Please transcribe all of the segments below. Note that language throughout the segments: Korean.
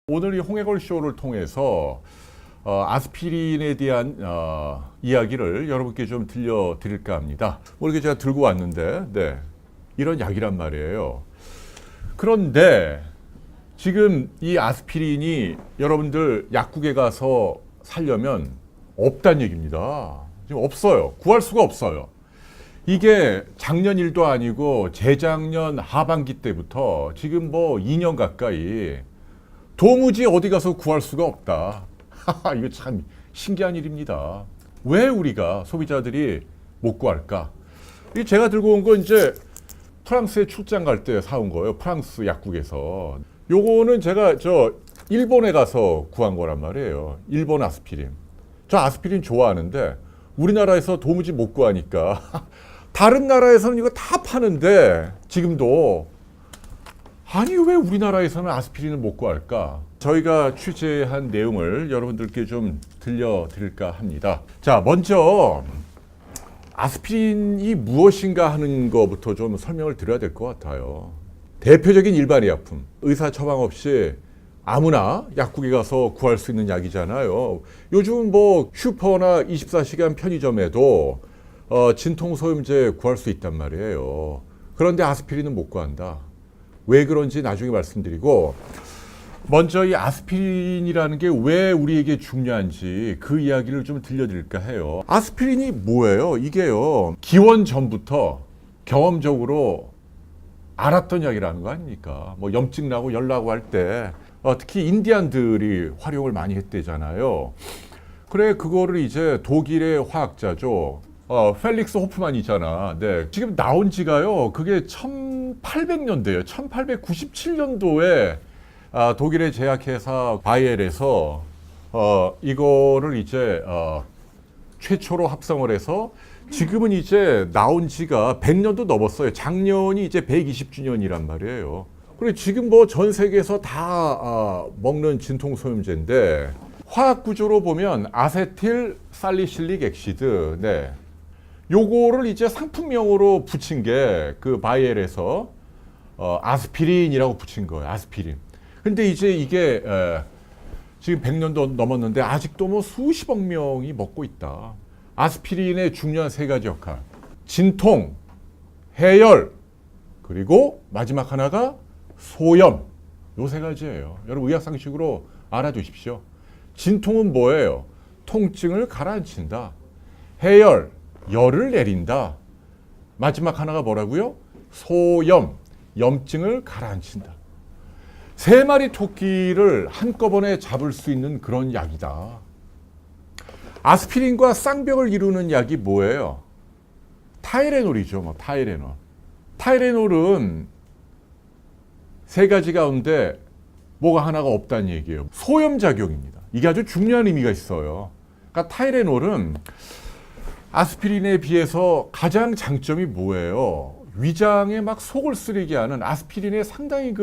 오늘 이 홍해걸 쇼를 통해서 아스피린에 대한 이야기를 여러분께 좀 들려드릴까 합니다. 이렇게 제가 들고 왔는데, 네, 이런 약이란 말이에요. 그런데 지금 이 아스피린이 여러분들 약국에 가서 사려면 없다는 얘기입니다. 지금 없어요. 구할 수가 없어요. 이게 작년 일도 아니고 재작년 하반기 때부터 지금 2년 가까이 도무지 어디 가서 구할 수가 없다. 이거 참 신기한 일입니다. 왜 우리가 소비자들이 못 구할까? 이 제가 들고 온 건 이제 프랑스에 출장 갈 때 사온 거예요. 프랑스 약국에서. 요거는 제가 일본에 가서 구한 거란 말이에요. 일본 아스피린. 저 아스피린 좋아하는데 우리나라에서 도무지 못 구하니까 다른 나라에서는 이거 다 파는데 지금도 아니 왜 우리나라에서는 아스피린을 못 구할까? 저희가 취재한 내용을 여러분들께 좀 들려드릴까 합니다. 자, 먼저 아스피린이 무엇인가 하는 것부터 좀 설명을 드려야 될 것 같아요. 대표적인 일반의약품, 의사 처방 없이 아무나 약국에 가서 구할 수 있는 약이잖아요. 요즘 슈퍼나 24시간 편의점에도 진통소염제 구할 수 있단 말이에요. 그런데 아스피린은 못 구한다. 왜 그런지 나중에 말씀드리고, 먼저 이 아스피린이라는 게 왜 우리에게 중요한지 그 이야기를 좀 들려드릴까 해요. 아스피린이 뭐예요? 이게요, 기원 전부터 경험적으로 알았던 약이라는 거 아닙니까? 염증 나고 열 나고 할 때 특히 인디안들이 활용을 많이 했대잖아요. 그래, 그거를 이제 독일의 화학자죠. 펠릭스 호프만이잖아. 네. 지금 나온 지가요, 그게 1800년대예요. 1897년도에 독일의 제약회사 바이엘에서 이거를 이제 최초로 합성을 해서 지금은 이제 나온 지가 100년도 넘었어요. 작년이 이제 120주년이란 말이에요. 그리고 지금 전 세계에서 다 먹는 진통소염제인데, 화학 구조로 보면 아세틸 살리실릭 액시드, 네, 요거를 이제 상품명으로 붙인 게 그 바이엘에서 아스피린이라고 붙인 거예요. 아스피린. 근데 이제 이게 지금 100년도 넘었는데 아직도 수십억 명이 먹고 있다. 아스피린의 중요한 세 가지 역할. 진통, 해열, 그리고 마지막 하나가 소염. 요 세 가지예요. 여러분 의학상식으로 알아두십시오. 진통은 뭐예요? 통증을 가라앉힌다. 해열, 열을 내린다. 마지막 하나가 뭐라고요? 소염, 염증을 가라앉힌다. 세 마리 토끼를 한꺼번에 잡을 수 있는 그런 약이다. 아스피린과 쌍벽을 이루는 약이 뭐예요? 타이레놀이죠. 타이레놀. 타이레놀은 세 가지 가운데 뭐가 하나가 없다는 얘기예요. 소염작용입니다. 이게 아주 중요한 의미가 있어요. 그러니까 타이레놀은 아스피린에 비해서 가장 장점이 뭐예요? 위장에 속을 쓰리게 하는 아스피린의 상당히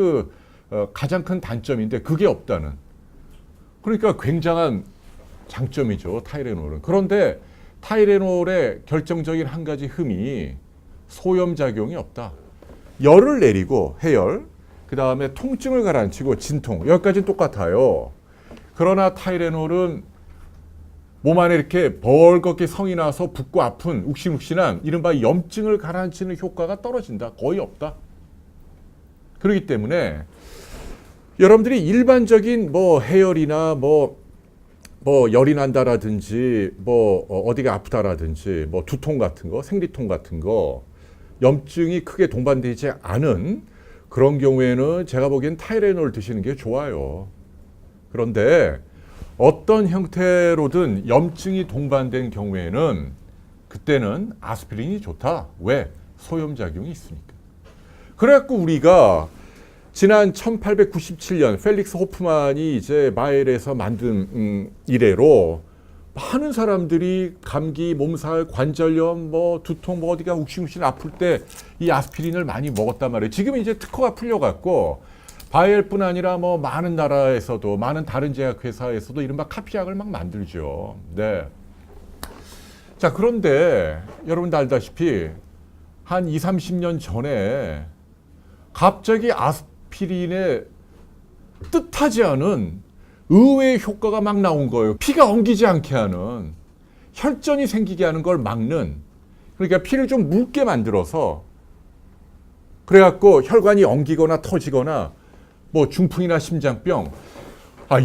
가장 큰 단점인데 그게 없다는. 그러니까 굉장한 장점이죠, 타이레놀은. 그런데 타이레놀의 결정적인 한 가지 흠이 소염작용이 없다. 열을 내리고 해열, 그 다음에 통증을 가라앉히고 진통, 여기까지는 똑같아요. 그러나 타이레놀은 몸 안에 이렇게 벌겋게 성이 나서 붓고 아픈 욱신욱신한 이른바 염증을 가라앉히는 효과가 떨어진다. 거의 없다. 그렇기 때문에 여러분들이 일반적인 해열이나 열이 난다라든지 어디가 아프다라든지 두통 같은 거, 생리통 같은 거, 염증이 크게 동반되지 않은 그런 경우에는 제가 보기엔 타이레놀 드시는 게 좋아요. 그런데 어떤 형태로든 염증이 동반된 경우에는 그때는 아스피린이 좋다. 왜? 소염작용이 있으니까. 그래갖고 우리가 지난 1897년 펠릭스 호프만이 이제 바이엘에서 만든 이래로 많은 사람들이 감기, 몸살, 관절염, 두통, 어디가 욱신욱신 아플 때 이 아스피린을 많이 먹었단 말이에요. 지금 이제 특허가 풀려갖고 바이엘뿐 아니라 많은 나라에서도, 많은 다른 제약회사에서도 이른바 카피약을 막 만들죠. 네. 자, 그런데 여러분도 알다시피 한 20, 30년 전에 갑자기 아스피린의 뜻하지 않은 의외의 효과가 막 나온 거예요. 피가 엉키지 않게 하는, 혈전이 생기게 하는 걸 막는, 그러니까 피를 좀 묽게 만들어서 그래갖고 혈관이 엉기거나 터지거나 뭐 중풍이나 심장병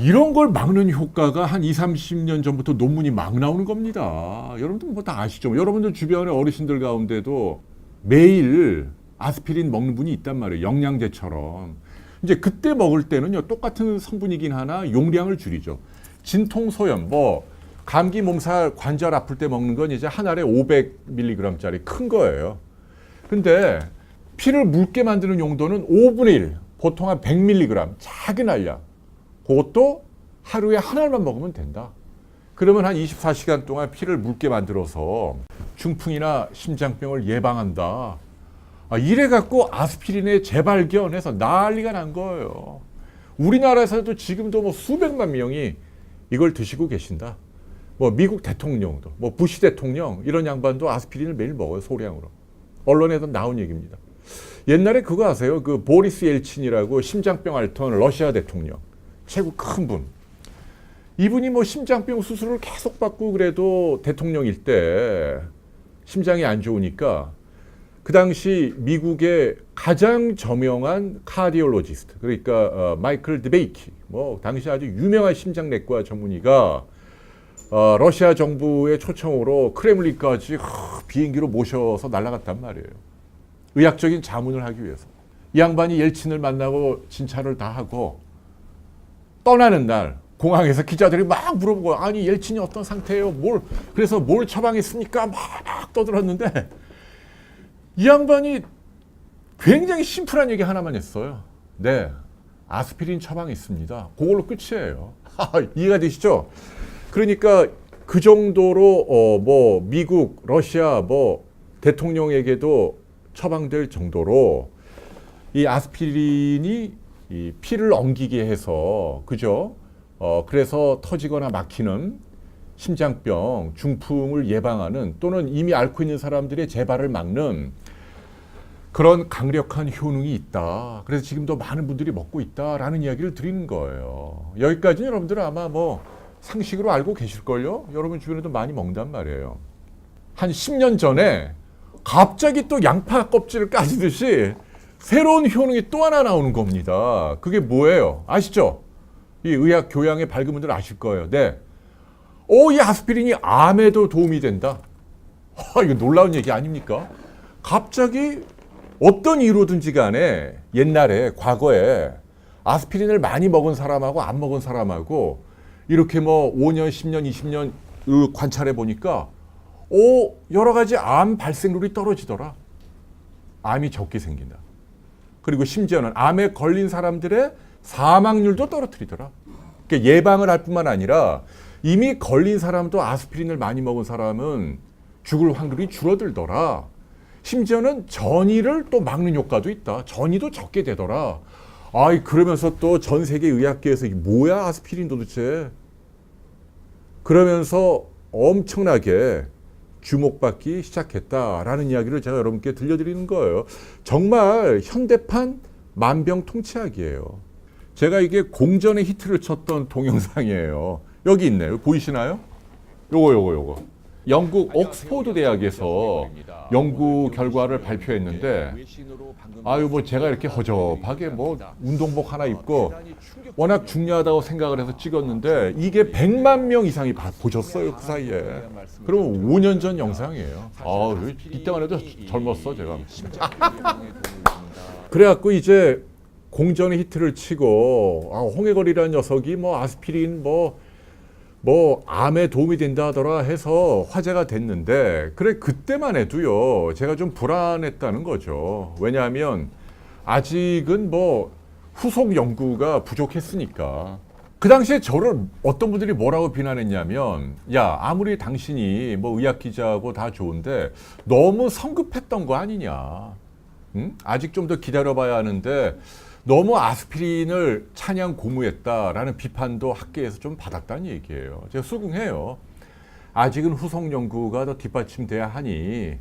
이런 걸 막는 효과가 한 20, 30년 전부터 논문이 막 나오는 겁니다. 여러분들 뭐 다 아시죠? 여러분들 주변의 어르신들 가운데도 매일 아스피린 먹는 분이 있단 말이에요. 영양제처럼. 이제 그때 먹을 때는요, 똑같은 성분이긴 하나 용량을 줄이죠. 진통, 소염, 뭐 감기, 몸살, 관절 아플 때 먹는 건 이제 한 알에 500mg짜리 큰 거예요. 근데 피를 묽게 만드는 용도는 5분의 1, 보통 한 100mg, 작은 알약. 그것도 하루에 한 알만 먹으면 된다. 그러면 한 24시간 동안 피를 묽게 만들어서 중풍이나 심장병을 예방한다. 이래갖고 아스피린의 재발견해서 난리가 난 거예요. 우리나라에서도 지금도 뭐 수백만 명이 이걸 드시고 계신다. 뭐 미국 대통령도, 뭐 부시 대통령 이런 양반도 아스피린을 매일 먹어요, 소량으로. 언론에도 나온 얘기입니다. 옛날에 그거 아세요? 그 보리스 옐친이라고 심장병 앓던 러시아 대통령, 최고 큰 분. 이분이 뭐 심장병 수술을 계속 받고 그래도 대통령일 때 심장이 안 좋으니까 그 당시 미국의 가장 저명한 카디올로지스트, 그러니까 마이클 드베이키, 뭐 당시 아주 유명한 심장내과 전문의가 러시아 정부의 초청으로 크렘린까지 비행기로 모셔서 날아갔단 말이에요. 의학적인 자문을 하기 위해서. 이 양반이 옐친을 만나고 진찰을 다 하고 떠나는 날 공항에서 기자들이 막 물어보고, 아니 옐친이 어떤 상태예요? 그래서 뭘 처방했습니까? 막 떠들었는데 이 양반이 굉장히 심플한 얘기 하나만 했어요. 네, 아스피린 처방했습니다. 그걸로 끝이에요. 이해가 되시죠? 그러니까 그 정도로 뭐 미국, 러시아 뭐 대통령에게도 처방될 정도로 이 아스피린이 이 피를 엉기게 해서, 그죠? 그래서 터지거나 막히는 심장병, 중풍을 예방하는, 또는 이미 앓고 있는 사람들의 재발을 막는 그런 강력한 효능이 있다. 그래서 지금도 많은 분들이 먹고 있다라는 이야기를 드리는 거예요. 여기까지는 여러분들은 아마 뭐 상식으로 알고 계실걸요? 여러분 주변에도 많이 먹는단 말이에요. 한 10년 전에 갑자기 또 양파 껍질을 까지듯이 새로운 효능이 또 하나 나오는 겁니다. 그게 뭐예요? 아시죠? 이 의학 교양에 밝은 분들 아실 거예요. 네. 이 아스피린이 암에도 도움이 된다. 이거 놀라운 얘기 아닙니까? 갑자기 어떤 이유로든지 간에 옛날에, 과거에 아스피린을 많이 먹은 사람하고 안 먹은 사람하고 이렇게 뭐 5년, 10년, 20년 관찰해 보니까 여러 가지 암 발생률이 떨어지더라. 암이 적게 생긴다. 그리고 심지어는 암에 걸린 사람들의 사망률도 떨어뜨리더라. 그러니까 예방을 할 뿐만 아니라 이미 걸린 사람도 아스피린을 많이 먹은 사람은 죽을 확률이 줄어들더라. 심지어는 전이를 또 막는 효과도 있다. 전이도 적게 되더라. 그러면서 또 전 세계 의학계에서 이게 뭐야 아스피린 도대체. 그러면서 엄청나게 주목받기 시작했다라는 이야기를 제가 여러분께 들려드리는 거예요. 정말 현대판 만병통치약이에요. 제가 이게 공전의 히트를 쳤던 동영상이에요. 여기 있네요. 보이시나요? 요거. 영국 옥스포드 대학에서 연구 결과를 발표했는데, 뭐 제가 이렇게 허접하게 뭐 운동복 하나 입고 워낙 중요하다고 생각을 해서 찍었는데 이게 100만 명 이상이 보셨어요, 그 사이에. 그럼 5년 전 영상이에요. 이때만 해도 젊었어, 제가. 그래갖고 이제 공전의 히트를 치고, 홍해걸이라는 녀석이 뭐 아스피린 뭐 암에 도움이 된다 하더라 해서 화제가 됐는데, 그래 그때만 해도요 제가 좀 불안했다는 거죠. 왜냐하면 아직은 뭐 후속 연구가 부족했으니까. 그 당시에 저를 어떤 분들이 뭐라고 비난했냐면, 야 아무리 당신이 뭐 의학 기자하고 다 좋은데 너무 성급했던 거 아니냐. 응? 아직 좀 더 기다려봐야 하는데 너무 아스피린을 찬양 고무했다라는 비판도 학계에서 좀 받았다는 얘기예요. 제가 수긍해요. 아직은 후속 연구가 더 뒷받침돼야 하니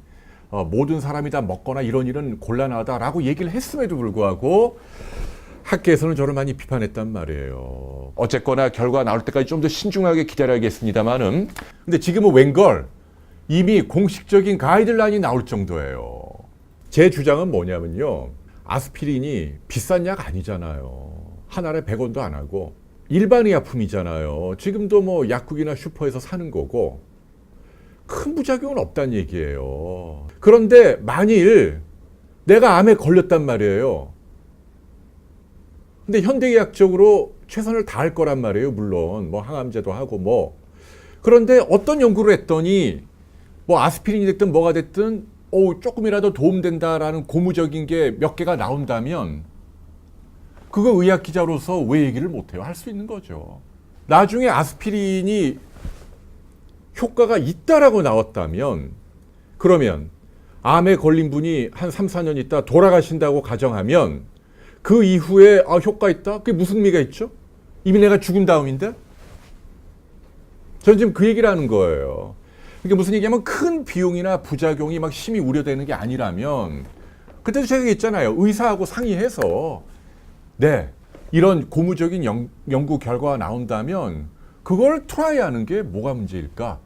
모든 사람이 다 먹거나 이런 일은 곤란하다라고 얘기를 했음에도 불구하고 학계에서는 저를 많이 비판했단 말이에요. 어쨌거나 결과 나올 때까지 좀 더 신중하게 기다려야겠습니다만은, 근데 지금은 웬걸 이미 공식적인 가이드라인이 나올 정도예요. 제 주장은 뭐냐면요, 아스피린이 비싼 약 아니잖아요. 한 알에 100원도 안 하고 일반 의약품이잖아요. 지금도 뭐 약국이나 슈퍼에서 사는 거고 큰 부작용은 없다는 얘기예요. 그런데 만일 내가 암에 걸렸단 말이에요. 근데 현대의학적으로 최선을 다할 거란 말이에요. 물론 뭐 항암제도 하고 뭐. 그런데 어떤 연구를 했더니 뭐 아스피린이 됐든 뭐가 됐든 조금이라도 도움된다라는 고무적인 게 몇 개가 나온다면 그거 의학 기자로서 왜 얘기를 못해요? 할 수 있는 거죠. 나중에 아스피린이 효과가 있다라고 나왔다면, 그러면 암에 걸린 분이 한 3, 4년 있다 돌아가신다고 가정하면 그 이후에 효과 있다? 그게 무슨 의미가 있죠? 이미 내가 죽은 다음인데? 저는 지금 그 얘기를 하는 거예요. 그게 무슨 얘기냐면 큰 비용이나 부작용이 막 심히 우려되는 게 아니라면, 그때도 제가 얘기했잖아요. 의사하고 상의해서 네, 이런 고무적인 연구 결과가 나온다면 그걸 트라이하는 게 뭐가 문제일까?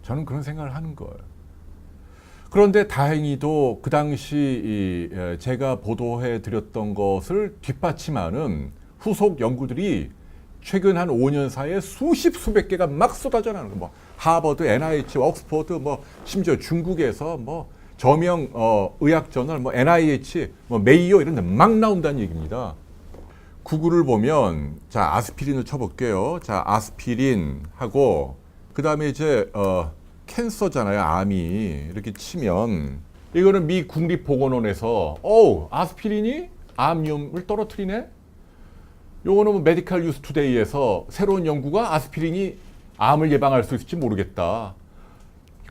저는 그런 생각을 하는 거예요. 그런데 다행히도 그 당시 제가 보도해 드렸던 것을 뒷받침하는 후속 연구들이 최근 한 5년 사이에 수백 개가 막 쏟아져 나오는 거예요. 뭐 하버드, NIH, 옥스퍼드, 뭐 심지어 중국에서 뭐 저명 의학 저널, 뭐 NIH, 뭐 메이오 이런 데 막 나온다는 얘기입니다. 구글을 보면, 자, 아스피린을 쳐볼게요. 자, 아스피린 하고, 그 다음에 이제, 캔서잖아요. 암이. 이렇게 치면, 이거는 미 국립보건원에서, 아스피린이 암염을 떨어뜨리네? 요거는 뭐 메디컬 뉴스 투데이에서 새로운 연구가 아스피린이 암을 예방할 수 있을지 모르겠다.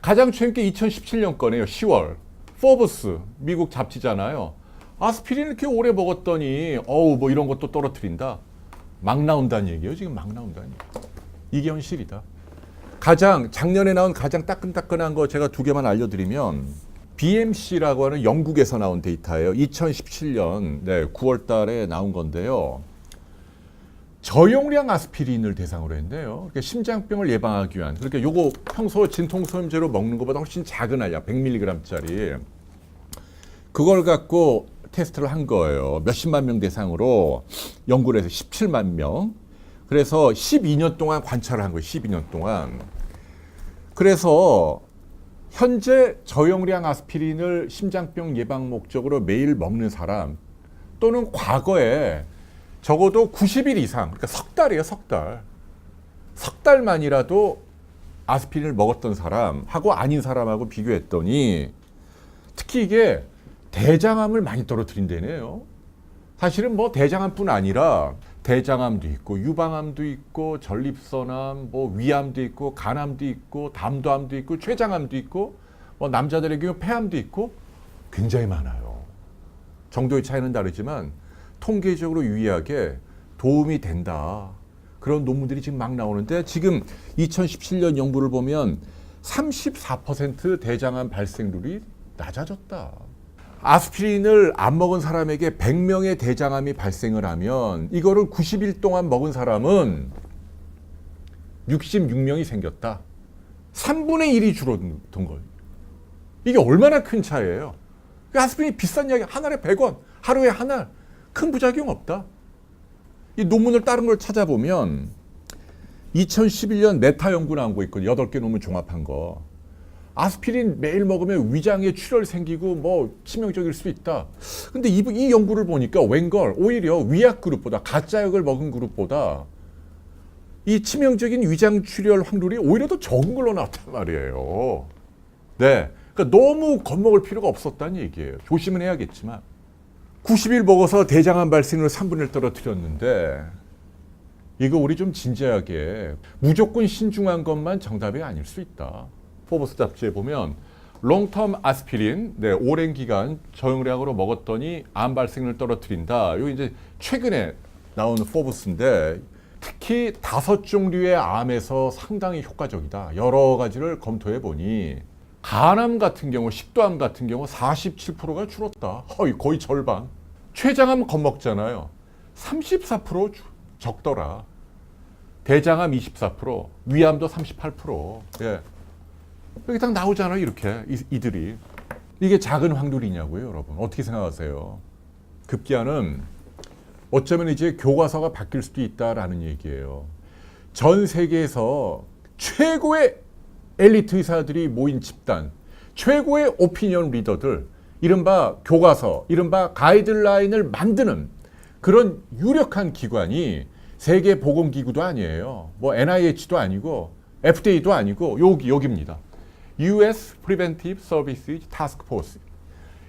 가장 최근 게 2017년 거네요. 10월. 포브스, 미국 잡지잖아요. 아스피린 이렇게 오래 먹었더니 뭐 이런 것도 떨어뜨린다. 막 나온다는 얘기예요. 지금 막 나온다는 얘기. 이게 현실이다. 작년에 나온 가장 따끈따끈한 거 제가 2개만 알려드리면, BMC라고 하는 영국에서 나온 데이터예요. 2017년 9월 달에 나온 건데요. 저용량 아스피린을 대상으로 했는데요. 그러니까 심장병을 예방하기 위한, 그러니까 요거 평소 진통소염제로 먹는 것보다 훨씬 작은 알약, 100mg짜리. 그걸 갖고 테스트를 한 거예요. 몇십만 명 대상으로 연구를 해서 17만 명. 그래서 12년 동안 관찰을 한 거예요. 12년 동안. 그래서 현재 저용량 아스피린을 심장병 예방 목적으로 매일 먹는 사람, 또는 과거에 적어도 90일 이상, 그러니까 석 달이에요, 석 달. 석 달만이라도 아스피린을 먹었던 사람하고 아닌 사람하고 비교했더니 특히 이게 대장암을 많이 떨어뜨린다네요. 사실은 뭐 대장암뿐 아니라 대장암도 있고 유방암도 있고 전립선암, 뭐 위암도 있고 간암도 있고 담도암도 있고 췌장암도 있고 뭐 남자들의 경우 폐암도 있고 굉장히 많아요. 정도의 차이는 다르지만 통계적으로 유의하게 도움이 된다. 그런 논문들이 지금 막 나오는데, 지금 2017년 연구를 보면 34% 대장암 발생률이 낮아졌다. 아스피린을 안 먹은 사람에게 100명의 대장암이 발생을 하면 이거를 90일 동안 먹은 사람은 66명이 생겼다. 3분의 1이 줄어든 거예요. 이게 얼마나 큰 차이예요. 아스피린이 비싼 약이 한 알에 100원, 하루에 한 알. 큰 부작용 없다. 이 논문을 다른 걸 찾아보면 2011년 메타 연구 나온 거 있거든요. 8개 논문 종합한 거. 아스피린 매일 먹으면 위장에 출혈 생기고 뭐 치명적일 수 있다. 근데 이 연구를 보니까 웬걸 오히려 위약 그룹보다, 가짜약을 먹은 그룹보다 이 치명적인 위장 출혈 확률이 오히려 더 적은 걸로 나왔단 말이에요. 네. 그러니까 너무 겁먹을 필요가 없었다는 얘기예요. 조심은 해야겠지만. 90일 먹어서 대장암 발생률 3분의 1 떨어뜨렸는데, 이거 우리 좀 진지하게, 무조건 신중한 것만 정답이 아닐 수 있다. 포브스 잡지에 보면 롱텀 아스피린, 오랜 기간 저용량으로 먹었더니 암 발생률 떨어뜨린다. 이거 이제 최근에 나온 포브스인데, 특히 5종류의 암에서 상당히 효과적이다. 여러 가지를 검토해 보니 간암 같은 경우, 식도암 같은 경우 47%가 줄었다. 거의 절반. 췌장암 겁먹잖아요. 34% 적더라. 대장암 24%, 위암도 38%. 예. 여기 딱 나오잖아요, 이렇게. 이들이. 이게 작은 확률이냐고요, 여러분. 어떻게 생각하세요? 급기야는 어쩌면 이제 교과서가 바뀔 수도 있다라는 얘기예요. 전 세계에서 최고의 엘리트 의사들이 모인 집단, 최고의 오피니언 리더들, 이른바 교과서, 이른바 가이드라인을 만드는 그런 유력한 기관이 세계보건기구도 아니에요. 뭐 NIH도 아니고 FDA도 아니고 여기입니다. US Preventive Services Task Force.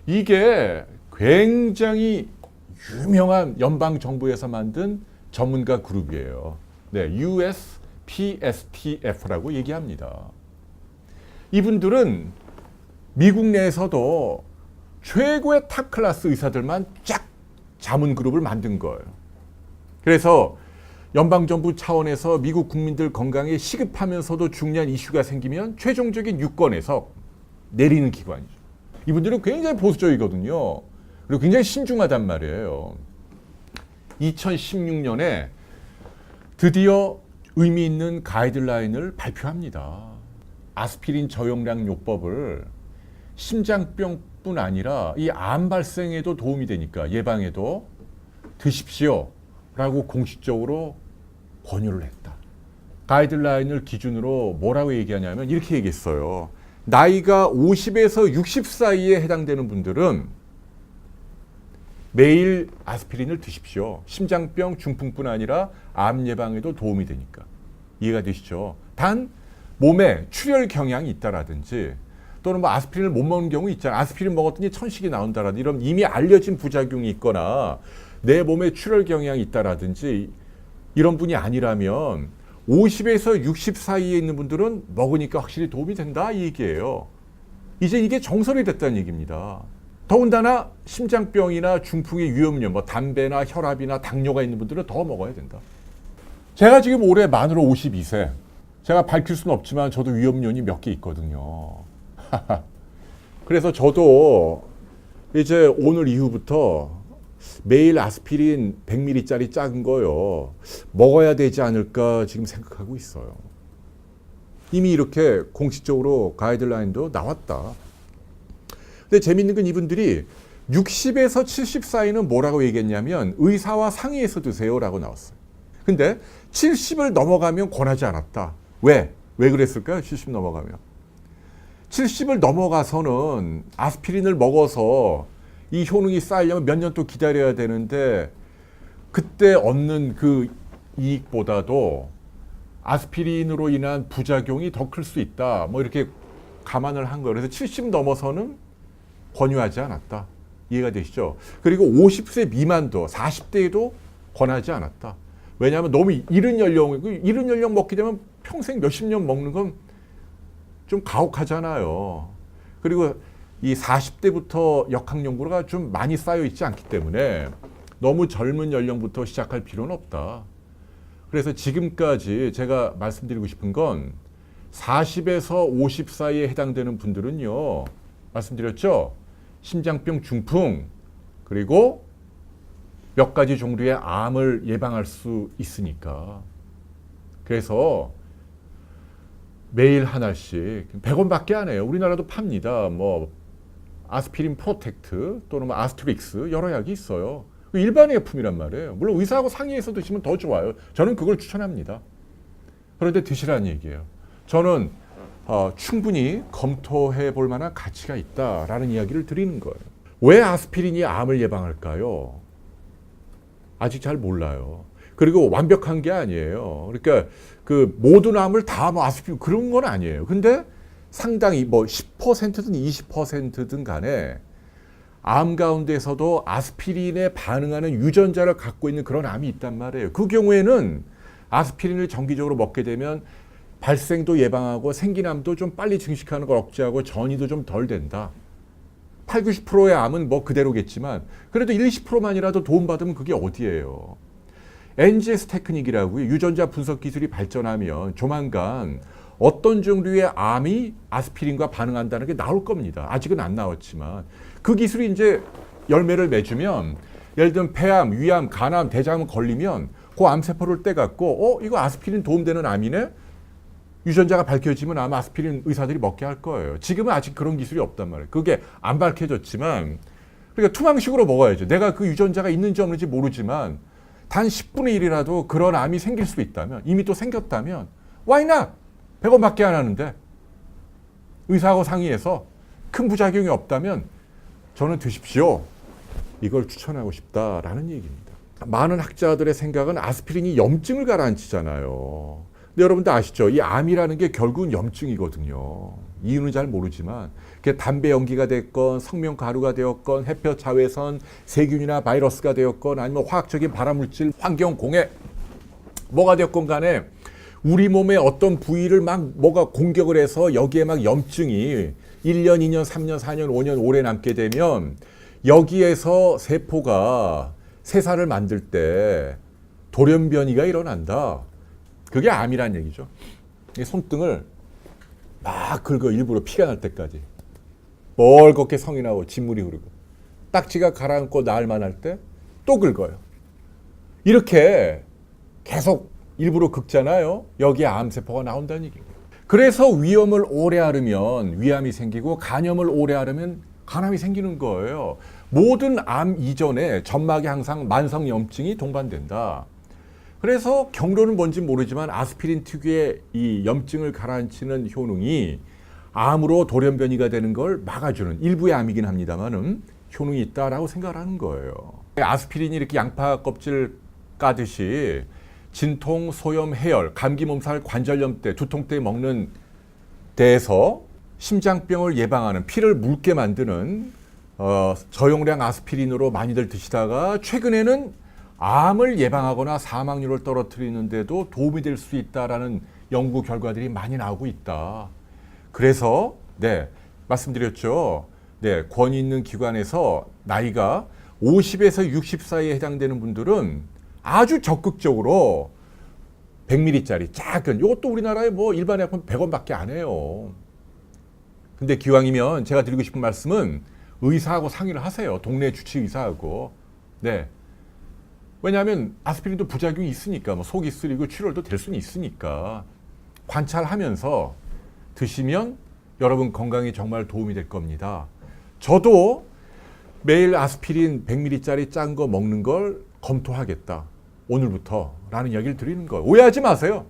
이게 굉장히 유명한 연방 정부에서 만든 전문가 그룹이에요. 네, USPSTF라고 얘기합니다. 이분들은 미국 내에서도 최고의 탑 클래스 의사들만 쫙 자문 그룹을 만든 거예요. 그래서 연방정부 차원에서 미국 국민들 건강에 시급하면서도 중요한 이슈가 생기면 최종적인 유권에서 내리는 기관이죠. 이분들은 굉장히 보수적이거든요. 그리고 굉장히 신중하단 말이에요. 2016년에 드디어 의미 있는 가이드라인을 발표합니다. 아스피린 저용량 요법을 심장병뿐 아니라 이 암 발생에도 도움이 되니까 예방에도 드십시오 라고 공식적으로 권유를 했다. 가이드라인을 기준으로 뭐라고 얘기하냐면 이렇게 얘기했어요. 나이가 50에서 60 사이에 해당되는 분들은 매일 아스피린을 드십시오. 심장병 중풍뿐 아니라 암 예방에도 도움이 되니까. 이해가 되시죠? 단 몸에 출혈 경향이 있다라든지 또는 뭐 아스피린을 못 먹는 경우 있잖아요. 아스피린 먹었더니 천식이 나온다라든지 이런 이미 알려진 부작용이 있거나 내 몸에 출혈 경향이 있다라든지 이런 분이 아니라면 50에서 60 사이에 있는 분들은 먹으니까 확실히 도움이 된다 이 얘기예요. 이제 이게 정설이 됐다는 얘기입니다. 더군다나 심장병이나 중풍의 위험료, 뭐 담배나 혈압이나 당뇨가 있는 분들은 더 먹어야 된다. 제가 지금 올해 만으로 52세. 제가 밝힐 수는 없지만 저도 위험료이 몇 개 있거든요. 그래서 저도 이제 오늘 이후부터 매일 아스피린 100ml짜리 작은 거요. 먹어야 되지 않을까 지금 생각하고 있어요. 이미 이렇게 공식적으로 가이드라인도 나왔다. 근데 재밌는 건 이분들이 60에서 70 사이는 뭐라고 얘기했냐면 의사와 상의해서 드세요라고 나왔어요. 근데 70을 넘어가면 권하지 않았다. 왜? 왜 그랬을까요? 70 넘어가면. 70을 넘어가서는 아스피린을 먹어서 이 효능이 쌓이려면 몇 년 또 기다려야 되는데 그때 얻는 그 이익보다도 아스피린으로 인한 부작용이 더 클 수 있다. 뭐 이렇게 감안을 한 거예요. 그래서 70 넘어서는 권유하지 않았다. 이해가 되시죠? 그리고 50세 미만도 40대에도 권하지 않았다. 왜냐하면 너무 이른 연령 먹게 되면 평생 몇십 년 먹는 건 좀 가혹하잖아요. 그리고 이 40대부터 역학연구가 좀 많이 쌓여 있지 않기 때문에 너무 젊은 연령부터 시작할 필요는 없다. 그래서 지금까지 제가 말씀드리고 싶은 건 40에서 50 사이에 해당되는 분들은요. 말씀드렸죠? 심장병 중풍 그리고 몇 가지 종류의 암을 예방할 수 있으니까. 그래서 매일 하나씩 100원밖에 안 해요. 우리나라도 팝니다. 뭐 아스피린 프로텍트 또는 뭐 아스트릭스 여러 약이 있어요. 일반의약품이란 말이에요. 물론 의사하고 상의해서 드시면 더 좋아요. 저는 그걸 추천합니다. 그런데 드시라는 얘기예요. 저는 충분히 검토해 볼 만한 가치가 있다라는 이야기를 드리는 거예요. 왜 아스피린이 암을 예방할까요? 아직 잘 몰라요. 그리고 완벽한 게 아니에요. 그러니까 그 모든 암을 다 뭐 아스피린 그런 건 아니에요. 근데 상당히 뭐 10%든 20%든 간에 암 가운데서도 아스피린에 반응하는 유전자를 갖고 있는 그런 암이 있단 말이에요. 그 경우에는 아스피린을 정기적으로 먹게 되면 발생도 예방하고 생긴 암도 좀 빨리 증식하는 걸 억제하고 전이도 좀 덜 된다. 8, 90%의 암은 뭐 그대로겠지만 그래도 1, 20%만이라도 도움받으면 그게 어디예요. NGS 테크닉이라고요. 유전자 분석 기술이 발전하면 조만간 어떤 종류의 암이 아스피린과 반응한다는 게 나올 겁니다. 아직은 안 나왔지만 그 기술이 이제 열매를 맺으면 예를 들면 폐암, 위암, 간암, 대장암 걸리면 그 암세포를 떼갖고 이거 아스피린 도움되는 암이네? 유전자가 밝혀지면 아마 아스피린 의사들이 먹게 할 거예요. 지금은 아직 그런 기술이 없단 말이에요. 그게 안 밝혀졌지만 그러니까 투망식으로 먹어야죠. 내가 그 유전자가 있는지 없는지 모르지만 단 10분의 1이라도 그런 암이 생길 수 있다면 이미 또 생겼다면 why not? 100원밖에 안 하는데 의사하고 상의해서 큰 부작용이 없다면 저는 드십시오. 이걸 추천하고 싶다라는 얘기입니다. 많은 학자들의 생각은 아스피린이 염증을 가라앉히잖아요. 근데 여러분들 아시죠? 이 암이라는 게 결국은 염증이거든요. 이유는 잘 모르지만 그게 담배 연기가 됐건 성명 가루가 되었건 햇볕 자외선 세균이나 바이러스가 되었건 아니면 화학적인 발암물질 환경 공해 뭐가 되었건 간에 우리 몸의 어떤 부위를 막 뭐가 공격을 해서 여기에 막 염증이 1년, 2년, 3년, 4년, 5년 오래 남게 되면 여기에서 세포가 세살을 만들 때 돌연변이가 일어난다. 그게 암이란 얘기죠. 이 손등을 막 긁어 일부러 피가 날 때까지 멀겋게 성이 나고 진물이 흐르고 딱지가 가라앉고 나을만 할 때 또 긁어요. 이렇게 계속 일부러 긁잖아요. 여기에 암세포가 나온다는 얘기예요. 그래서 위염을 오래 앓으면 위암이 생기고 간염을 오래 앓으면 간암이 생기는 거예요. 모든 암 이전에 점막에 항상 만성염증이 동반된다. 그래서 경로는 뭔지 모르지만 아스피린 특유의 이 염증을 가라앉히는 효능이 암으로 돌연변이가 되는 걸 막아주는 일부의 암이긴 합니다만은 효능이 있다라고 생각을 하는 거예요. 아스피린이 이렇게 양파 껍질 까듯이 진통, 소염, 해열, 감기, 몸살, 관절염 때, 두통 때 먹는 데에서 심장병을 예방하는 피를 묽게 만드는 저용량 아스피린으로 많이들 드시다가 최근에는 암을 예방하거나 사망률을 떨어뜨리는 데도 도움이 될 수 있다라는 연구 결과들이 많이 나오고 있다. 그래서 말씀드렸죠. 권위 있는 기관에서 나이가 50에서 60 사이에 해당되는 분들은 아주 적극적으로 100ml짜리 작은 이것도 우리나라에 뭐 일반 약품 100원밖에 안 해요. 근데 기왕이면 제가 드리고 싶은 말씀은 의사하고 상의를 하세요. 동네 주치 의사하고. 왜냐하면 아스피린도 부작용이 있으니까 뭐 속이 쓰리고 출혈도 될 수는 있으니까 관찰하면서 드시면 여러분 건강에 정말 도움이 될 겁니다. 저도 매일 아스피린 100ml짜리 짠 거 먹는 걸 검토하겠다. 오늘부터라는 이야기를 드리는 거예요. 오해하지 마세요.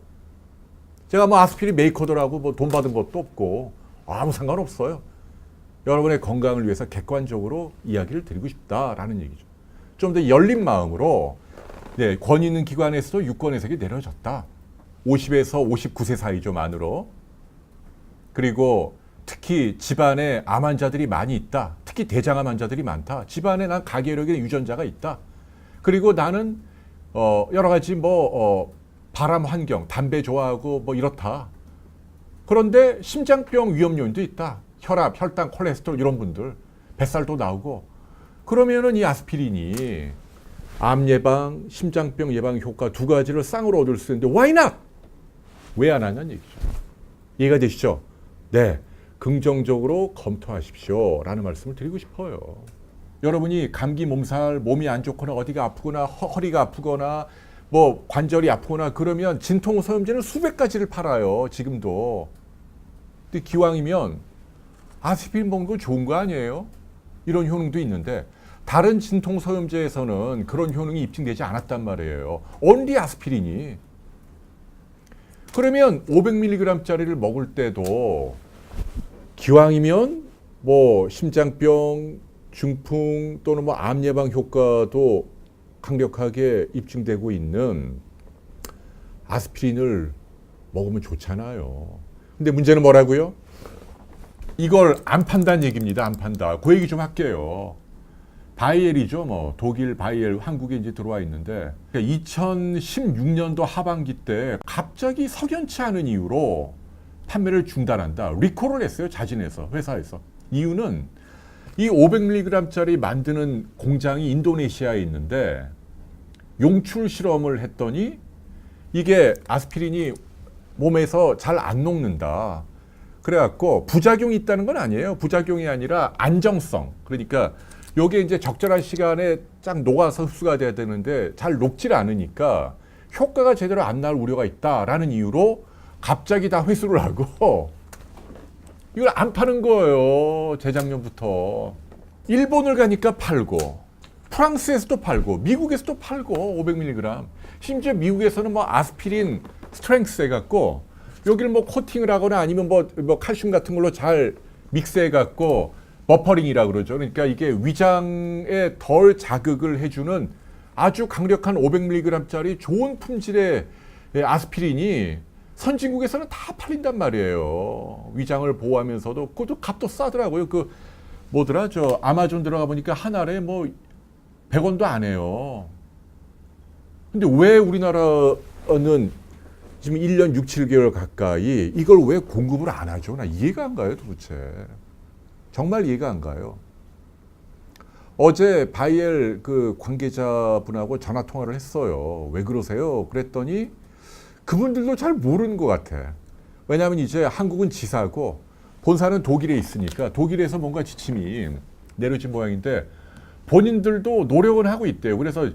제가 뭐 아스피린 메이커더라고 뭐 돈 받은 것도 없고 아무 상관없어요. 여러분의 건강을 위해서 객관적으로 이야기를 드리고 싶다라는 얘기죠. 좀 더 열린 마음으로 권위 있는 기관에서도 유권 해석이 내려졌다. 50에서 59세 사이죠, 만으로. 그리고 특히 집안에 암 환자들이 많이 있다. 특히 대장암 환자들이 많다. 집안에 난 가계력의 유전자가 있다. 그리고 나는 여러 가지 바람 환경, 담배 좋아하고 뭐 이렇다. 그런데 심장병 위험 요인도 있다. 혈압, 혈당, 콜레스테롤 이런 분들 뱃살도 나오고 그러면은 이 아스피린이 암 예방, 심장병 예방 효과 두 가지를 쌍으로 얻을 수 있는데 why not? 왜 안 하냐는 얘기죠. 이해가 되시죠? 긍정적으로 검토하십시오라는 말씀을 드리고 싶어요. 여러분이 감기, 몸살, 몸이 안 좋거나 어디가 아프거나 허리가 아프거나 뭐 관절이 아프거나 그러면 진통 소염제는 수백 가지를 팔아요. 지금도. 근데 기왕이면 아스피린 먹는 거 좋은 거 아니에요? 이런 효능도 있는데 다른 진통 소염제에서는 그런 효능이 입증되지 않았단 말이에요. only 아스피린이. 그러면 500mg짜리를 먹을 때도 기왕이면 뭐 심장병, 중풍 또는 뭐 암 예방 효과도 강력하게 입증되고 있는 아스피린을 먹으면 좋잖아요. 근데 문제는 뭐라고요? 이걸 안 판다는 얘기입니다. 안 판다. 그 얘기 좀 할게요. 바이엘이죠. 뭐 독일 바이엘 한국에 이제 들어와 있는데 2016년도 하반기 때 갑자기 석연치 않은 이유로 판매를 중단한다. 리콜을 했어요. 자진해서 회사에서. 이유는 이 500mg짜리 만드는 공장이 인도네시아에 있는데 용출 실험을 했더니 이게 아스피린이 몸에서 잘 안 녹는다. 그래갖고 부작용이 있다는 건 아니에요. 부작용이 아니라 안정성. 그러니까 요게 이제 적절한 시간에 쫙 녹아서 흡수가 돼야 되는데 잘 녹질 않으니까 효과가 제대로 안 날 우려가 있다라는 이유로 갑자기 다 회수를 하고 이걸 안 파는 거예요. 재작년부터. 일본을 가니까 팔고 프랑스에서도 팔고 미국에서도 팔고 500mg. 심지어 미국에서는 뭐 아스피린 스트렝스 해갖고 여기를 뭐 코팅을 하거나 아니면 뭐 칼슘 같은 걸로 잘 믹스해갖고 버퍼링이라고 그러죠. 그러니까 이게 위장에 덜 자극을 해주는 아주 강력한 500mg짜리 좋은 품질의 아스피린이 선진국에서는 다 팔린단 말이에요. 위장을 보호하면서도 그것도 값도 싸더라고요. 그 뭐더라 저 아마존 들어가 보니까 한 알에 뭐 100원도 안 해요. 근데 왜 우리나라는 지금 1년 6, 7개월 가까이 이걸 왜 공급을 안 하죠? 나 이해가 안 가요, 도대체. 정말 이해가 안 가요. 어제 바이엘 그 관계자분하고 전화 통화를 했어요. 왜 그러세요? 그랬더니 그분들도 잘 모르는 것 같아. 왜냐하면 이제 한국은 지사고 본사는 독일에 있으니까 독일에서 뭔가 지침이 내려진 모양인데 본인들도 노력은 하고 있대요. 그래서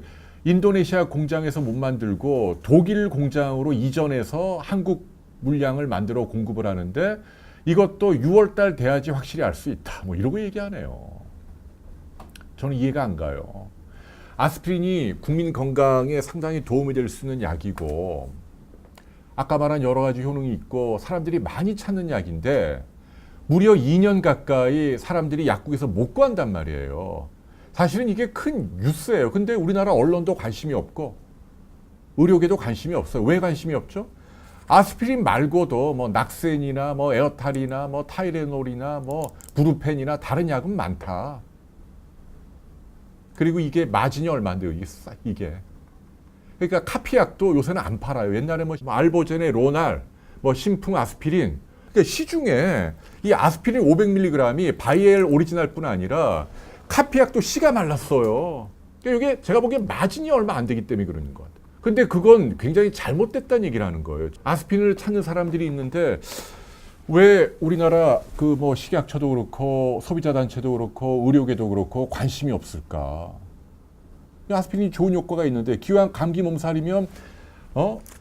인도네시아 공장에서 못 만들고 독일 공장으로 이전해서 한국 물량을 만들어 공급을 하는데 이것도 6월 달 돼야지 확실히 알 수 있다. 뭐 이러고 얘기하네요. 저는 이해가 안 가요. 아스피린이 국민 건강에 상당히 도움이 될 수 있는 약이고 아까 말한 여러 가지 효능이 있고 사람들이 많이 찾는 약인데 무려 2년 가까이 사람들이 약국에서 못 구한단 말이에요. 사실은 이게 큰 뉴스예요. 근데 우리나라 언론도 관심이 없고 의료계도 관심이 없어요. 왜 관심이 없죠? 아스피린 말고도 뭐 낙센이나 뭐 에어탈이나 뭐 타이레놀이나 뭐 브루펜이나 다른 약은 많다. 그리고 이게 마진이 얼마인데요, 이게. 그러니까 카피약도 요새는 안 팔아요. 옛날에 뭐 알보제네, 로날, 뭐 신풍 아스피린. 그러니까 시중에 이 아스피린 500mg이 바이엘 오리지널뿐 아니라 카피약도 씨가 말랐어요. 그러니까 이게 제가 보기엔 마진이 얼마 안 되기 때문에 그러는 것 같아요. 근데 그건 굉장히 잘못됐다는 얘기를 하는 거예요. 아스피린을 찾는 사람들이 있는데 왜 우리나라 그 뭐 식약처도 그렇고 소비자 단체도 그렇고 의료계도 그렇고 관심이 없을까? 아스피린이 좋은 효과가 있는데 기왕 감기 몸살이면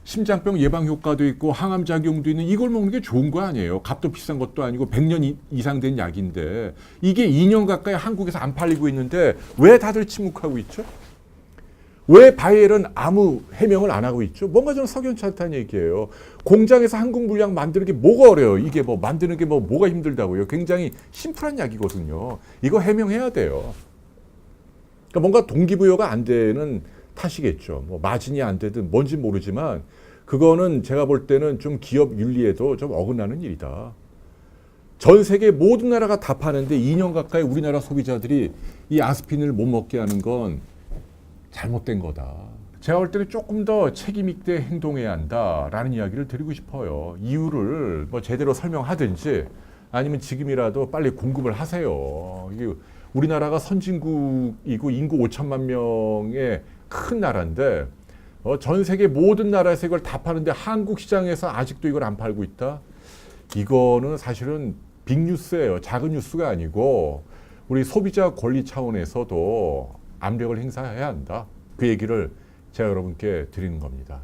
심장병 예방 효과도 있고 항암 작용도 있는 이걸 먹는 게 좋은 거 아니에요. 값도 비싼 것도 아니고 100년 이상 된 약인데 이게 2년 가까이 한국에서 안 팔리고 있는데 왜 다들 침묵하고 있죠? 왜 바이엘은 아무 해명을 안 하고 있죠? 뭔가 좀 석연치 않다는 얘기예요. 공장에서 한국 물량 만드는 게 뭐가 어려요? 이게 뭐 만드는 게 뭐가 힘들다고요? 굉장히 심플한 약이거든요. 이거 해명해야 돼요. 그러니까 뭔가 동기부여가 안 되는 탓이겠죠. 뭐 마진이 안 되든 뭔지 모르지만 그거는 제가 볼 때는 좀 기업 윤리에도 좀 어긋나는 일이다. 전 세계 모든 나라가 다 파는데 2년 가까이 우리나라 소비자들이 이 아스피린을 못 먹게 하는 건 잘못된 거다. 제가 볼 때는 조금 더 책임 있게 행동해야 한다라는 이야기를 드리고 싶어요. 이유를 뭐 제대로 설명하든지 아니면 지금이라도 빨리 공급을 하세요. 이게 우리나라가 선진국이고 인구 5천만 명의 큰 나라인데 전 세계 모든 나라에서 이걸 다 파는데 한국 시장에서 아직도 이걸 안 팔고 있다? 이거는 사실은 빅뉴스예요. 작은 뉴스가 아니고 우리 소비자 권리 차원에서도 압력을 행사해야 한다. 그 얘기를 제가 여러분께 드리는 겁니다.